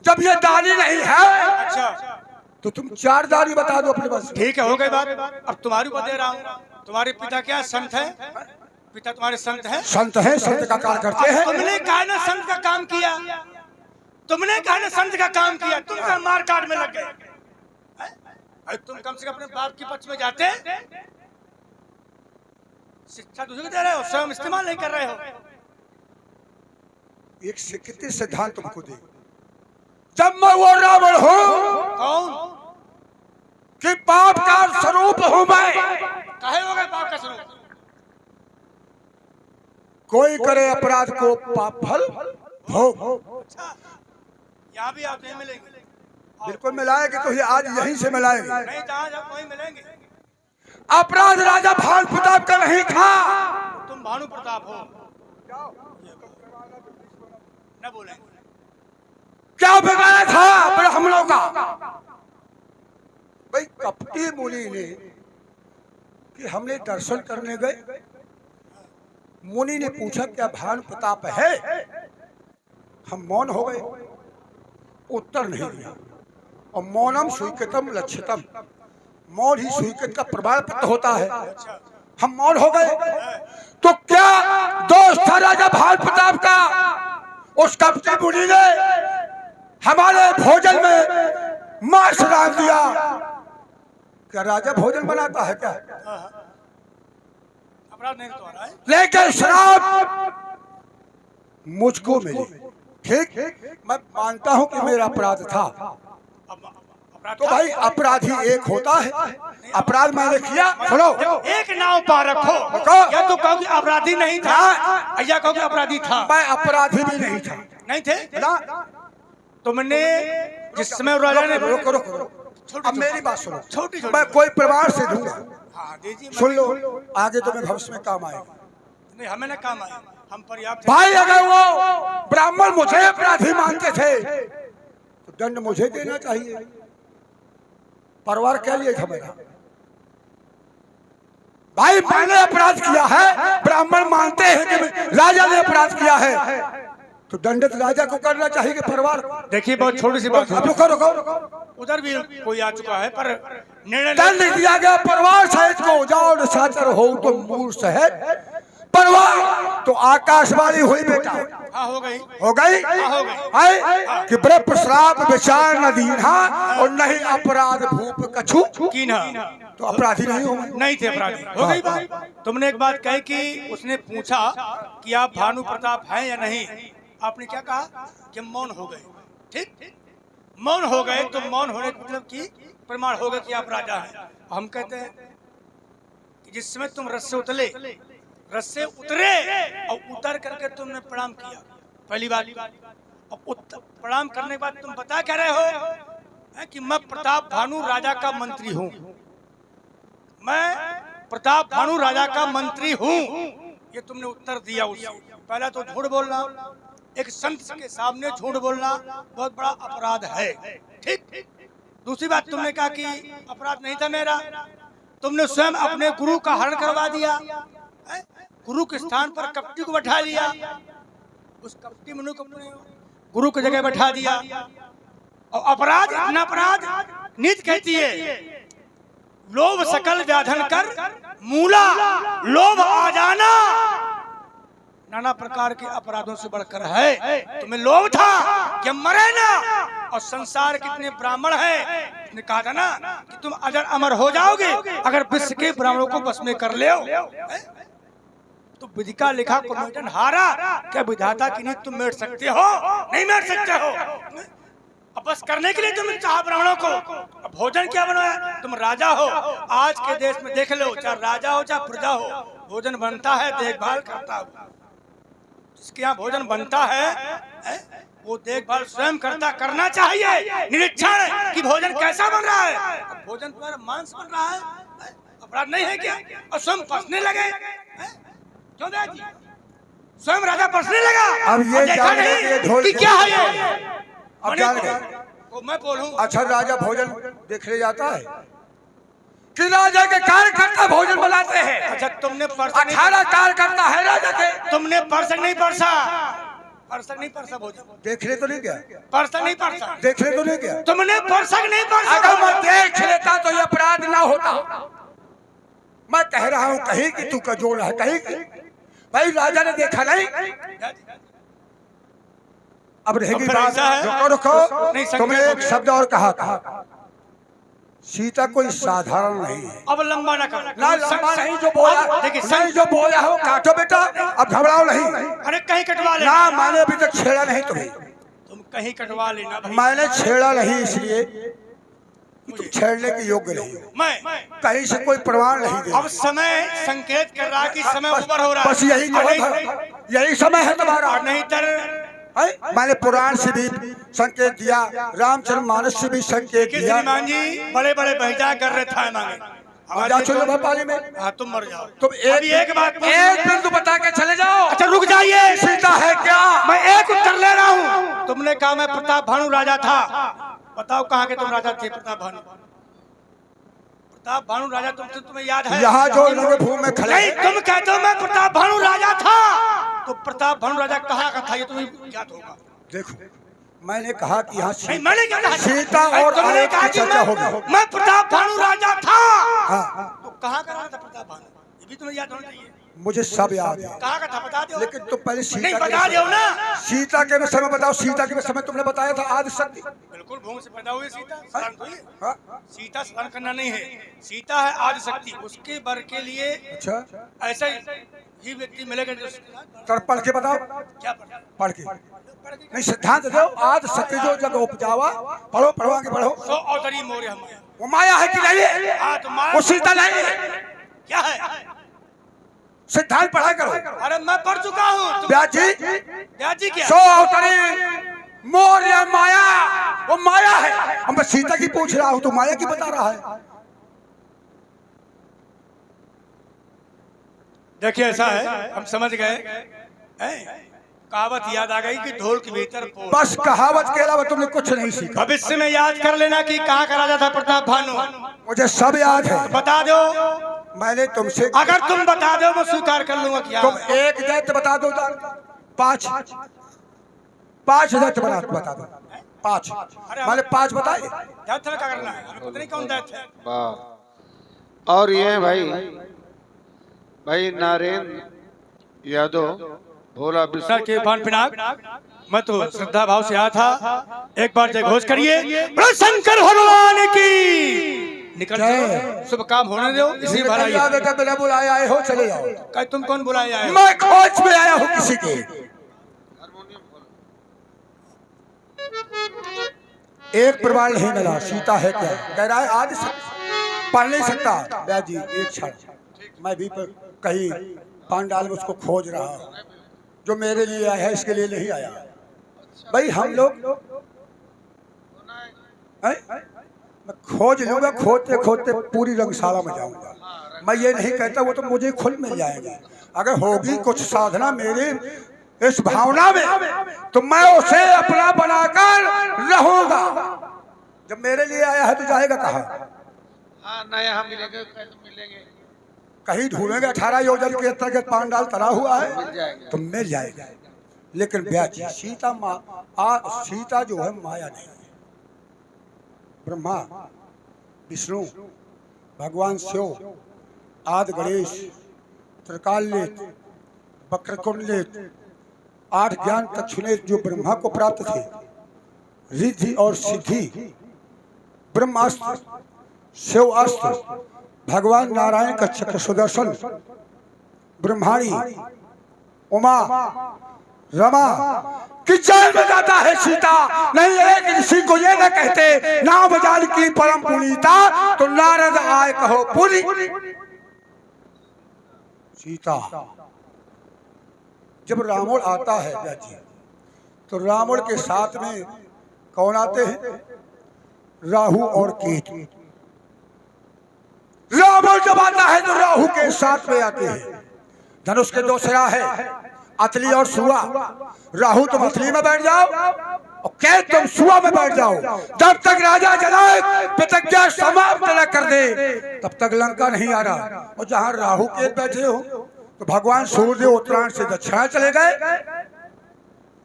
जब ये दानी नहीं है अच्छा तो तुम 4 दानी बता दो अपने पास। ठीक है, हो गई बात। अब तुम्हारी बात दे रहा हूँ। तुम्हारे पिता क्या संत है? पिता तुम्हारे संत है? संत है, संत का कार्य करते हैं। तुमने कहा ना संत का काम किया, तुमने कहा ना संत का काम किया, तुम क्या मार काट में लग गए? तुम कम से कम अपने बाप के पक्ष में जाते, शिक्षा दूसरे को दे रहे हो, स्वयं इस्तेमाल नहीं कर रहे हो। एक स्वीकृति सिद्धांत तुमको दे, जब मैं वो रावण हूँ कौन कि पाप का स्वरूप हूँ मैं, कहे हो गए पाप का स्वरूप? कोई करे अपराध को पाप फल भोग। अच्छा, यहाँ भी आप नहीं मिलेंगे। बिल्कुल मिलाएंगे, तो ये आज यहीं से मिलाएंगे। नहीं, जहाँ जहाँ कोई मिलेंगे। अपराध राजा भानु प्रताप का नहीं था। तुम भानु प्रताप हो, न बोलेंगे। क्या बिगाड़ा था ब्राह्मणों का? भाई कपटी मुनि ने कि हमने दर्शन करने गए, मुनि ने पूछा क्या भानु प्रताप है? हम मौन हो गए, उत्तर नहीं दिया। और मौनम स्वीकृतम लक्षितम, मौन ही स्वीकृत का प्रमाण पत्र होता है। हम मौन हो गए, तो क्या दोष था राजा भानु प्रताप का? उस कपटी मुनि ने हमारे भोजन में मांस डाल दिया। क्या राजा भोजन बनाता है क्या? अपराध नहीं तो आ रहा है, लेकिन श्राप मुझको मिली। ठीक, मैं मानता हूं कि मेरा अपराध था। तो भाई अपराधी एक होता है, अपराध मैंने किया। सुनो, एक नाव पार रखो, या तो कहो कि अपराधी नहीं था, या कहो कि अपराधी था। मैं अपराधी भी नहीं था। नहीं थे ना? तुमने जिस समय राजा ने रुको, अब मेरी बात सुनो। छोटी मैं कोई प्रमाण से दूंगा, हाँ दीजिए, सुन लो, आगे तुम्हें भविष्य में काम आएगा। नहीं, हमें ना काम आए, हम पर्याप्त। भाई अगर वो ब्राह्मण मुझे अपराधी मानते थे तो दंड मुझे देना चाहिए। परिवार क्या लिए था मेरा? भाई मैंने अपराध किया है, ब्राह्मण मानते हैं कि राजा ने अपराध किया है, तो दंडित राजा को करना चाहिए कि परिवार? देखिए, बहुत छोटी सी बात है। रुको, उधर भी कोई आ चुका है, पर निर्णय दंड दिया गया परिवार सहित को। जाओ साचर हो तो मूल सहित परिवार, तो आकाशवाणी हुई बेटा। हाँ, हो गई, हो गई, हो गई। है कि ब्रह्म श्राप विचार न दीना और नहीं अपराध भूप कछु कीना, तो अपराधी नहीं हो। नहीं थे अपराधी, हो गई बात। तुमने एक बात कही कि उसने पूछा कि आप भानु प्रताप हैं या नहीं, आपने क्या कहा कि मौन हो गए। ठीक, मौन हो गए, तो मौन होने का मतलब कि प्रमाण होगा कि आप राजा हैं। हम कहते हैं कि जिस समय तुम रस से उतरे और उतर करके तुमने प्रणाम किया, पहली बात। और प्रणाम करने के बाद तुम बता क्या रहे हो कि मैं प्रताप भानु राजा का मंत्री हूँ, मैं प्रताप भानु राजा का मंत्री हूँ, ये तुमने उत्तर दिया। उससे पहला तो झूठ बोलना, एक संत के सामने झूठ बोलना बहुत बड़ा अपराध है। ठीक, दूसरी बात तुमने कहा कि अपराध नहीं था मेरा, तुमने स्वयं अपने गुरु का हरण करवा दिया, गुरु के स्थान पर कपटी को बैठा लिया, उस कपटी मनु को गुरु की जगह बैठा दिया। और अपराध, इतना अपराध नीति कहती है, लोभ सकल व्याधन कर मूला, लोभ आ जाना नाना प्रकार के अपराधों से बढ़कर है। तुम्हें लोभ था कि मरे ना, और संसार कितने ब्राह्मण हैं, ने कहा था ना कि तुम अजर अमर हो जाओगे अगर विश्व के ब्राह्मणों को बस में कर ले। तो विधि का लिखा को मेटन हारा, क्या विधाता की नीति तुम मेट सकते हो? नहीं मेट सकते हो। अब बस करने के लिए तुमने चाहा ब्राह्मणों को। अब भोजन क्या बनाया? तुम राजा हो, आज के देश में देख लो, चाहे राजा हो चाहे प्रजा हो, भोजन बनता है, देखभाल करता हो, जिसके यहाँ भोजन बनता है वो देखभाल स्वयं करना चाहिए, निरीक्षण कि भोजन कैसा बन रहा है। अब भोजन तुम्हारा मांस बन रहा है, अपराध नहीं है क्या? और स्वयं पसने लगे, क्यों जी? स्वयं राजा पसने लगा। अब ये देखा नहीं कि क्या है ये? अब जान गए। तो मैं बोलूं, अच्छा राजा भोजन देखने जाता है कि राजा के कार्यकर्ता भोजन बनाते हैं? अच्छा तुमने 18 कार्यकर्ता है राजा के, तुमने परसक नहीं परसा भोजन देखने तो नहीं गया, परसक नहीं परसा, देखने तो नहीं गया। तुमने परसक नहीं परसा। अगर मैं देख लेता तो ये अपराध ना होता। मैं कह रहा हूँ कहीं कि तू का जोड़ है, कहीं कि भाई राजा ने देखा नहीं। अब रहेगी बात, रुको तुमने एक शब्द और कहा सीता कोई साधारण नहीं है। अब लंबा ना करो, ना लंबा नहीं, जो बोला नहीं, जो बोला हो काटो बेटा, अब घबराओ नहीं। अरे कहीं कटवा लेना। ना मैंने अभी तक छेड़ा नहीं तुम्हें, तुम कहीं कटवा लेना भाई। मैंने छेड़ा नहीं इसलिए तुम छेड़ने के योग्य नहीं हो। मैं कहीं से कोई प्रमाण नहीं दे। अब समय संकेत कर रहा कि समय ऊपर हो रहा है, बस यही समय है तुम्हारा। नहीं तर मैंने पुराण से भी संकेत दिया, रामचरितमानस से भी संकेत दिया। श्रीमान जी बड़े बड़े बहजा कर रहे थे मांगे भोपाली में। हाँ तुम मर जाओ। तुम एक बात, एक बिंदु बता के चले जाओ। अच्छा रुक जाइए, सीता है क्या? मैं एक उत्तर ले रहा हूँ। तुमने कहा मैं प्रताप भानु राजा था, बताओ कहाँ के तुम राजा थे? प्रताप भानु राजा तुम्हें याद है? यहाँ जो भूमि में खड़े नहीं, तुम कहते हो मैं प्रताप भानु राजा था, तो प्रताप भानु राजा कहाँ का था ये तुम्हें याद होगा। देखो मैंने कहा कि यहाँ मैंने कहा सीता और तुमने कहा कि मैं प्रताप भानु राजा था। हाँ। तो कहाँ का राजा था प्रताप भानु? ये भी तुम्हें याद होना चाहिए। मुझे सब याद है। कहाँ का था बता दो। लेकिन तुम पहले सीता नहीं बता दो ना। सीता के समय बताओ। सीता के समय तुमने बताया था आदि शक्ति। बिल्कुल भूमि से पैदा हुई सीता, सीता स्नान करना नहीं है, सीता है आदि शक्ति। उसके वर के लिए अच्छा ऐसा ही व्यक्ति मिलेगा जो पढ़ के बताओ। क्या पढ़ के? नहीं सिद्धांत दो। आदि शक्ति जो जब उपजावा, पढ़ो पढ़ो आगे बढ़ो। सो अवतरी मोरे हम वो माया है कि नहीं? वो सीता नहीं है। क्या है? सिद्धांत पढ़ा करो। अरे मैं पढ़ चुका हूँ ब्याजी क्या? सो अवतरी मोर या माया, वो माया है। अब मैं सीता की पूछ रहा हूँ तो माया की बता रहा है। देखिए ऐसा है, हम समझ गए। कहावत याद आ गई कि ढोल के भीतर पोल। बस कहावत के अलावा तुमने कुछ नहीं सीखा। भविष्य में याद कर लेना कि कहाँ का राजा था प्रताप भानु। मुझे सब याद है। बता दो। मैंने तुमसे, अगर तुम बता दो मैं स्वीकार कर लूंगा। क्या तुम एक दैत्य बता दो, 5 दैत्य बता दो। 5 मैंने 5 बताए। दैत्य में क्या करना है? पता नहीं कौन दैत्य है। और ये भाई नरेंद्र यादव भोला विष्णु के पान पिनाक। मैं तो श्रद्धा भाव से आया था। एक बार जय घोष करिए, शंकर भगवान की। निकल जाओ, शुभ काम होने दो। इसी बेटा बिना बुलाए आए हो, चले जाओ। कहीं तुम कौन बुलाए आए? मैं खोज में आया हूँ किसी के। एक प्रमाण नहीं मिला। सीता है क्या? कह रहा है आदि पढ़ नहीं सकता। ब्याज जी एक क्षण, मैं भी कहीं पांडाल में उसको खोज रहा हूँ। जो मेरे लिए आया है इसके लिए नहीं आया। भाई हम लोग मैं खोज लूंगा, खोजते खोजते पूरी रंगशाला में जाऊंगा। मैं ये नहीं कहता वो तो मुझे खुद मिल जाएगा। अगर होगी कुछ साधना मेरे इस भावना में तो मैं उसे अपना बनाकर रहूंगा। जब मेरे लिए आया है तो जाएगा कहाँ? यहाँ मिलेंगे, कहीं ढूंढेंगे। 18 योजन के अंतर्गत पांडाल तरा हुआ है तो मिल जाएगा। लेकिन ब्याजी सीता जो है माया नहीं है। ब्रह्मा विष्णु भगवान शिव आदि गणेश त्रिकालनेत वक्रकुंडलेत 8 ज्ञान चक्षुनेत जो ब्रह्मा को प्राप्त थे, रिद्धि और सिद्धि, ब्रह्मास्त्र, शिवास्त्र, भगवान नारायण का चक्र सुदर्शन, ब्रह्माणी, उमा, रमा कि जय बजाता है सीता। नहीं एक ऋषि को ये न कहते ना बजान की परम पुनीता, तो नारद आए कहो पुरी। सीता जब रावण आता है व्यास जी, तो रावण के साथ में कौन आते हैं? राहु और केतु। रावण जब आता है तो राहु के साथ में आते हैं। धनुष के दो सिरा है, अतली और सुआ। राहु तुम अतली में बैठ जाओ और केतु तुम सुआ में बैठ जाओ। जब तक राजा जनक प्रतिज्ञा समाप्त न कर दे तब तक लंका नहीं आ रहा। और जहां राहु केतु बैठे हो तो भगवान सूर्य उत्तरायण से दक्षिणा चले गए,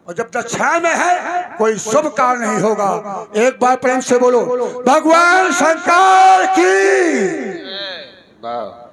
और जब दक्षिणा में है कोई शुभ कार्य नहीं होगा। एक बार प्रेम से बोलो भगवान शंकर की। वाह।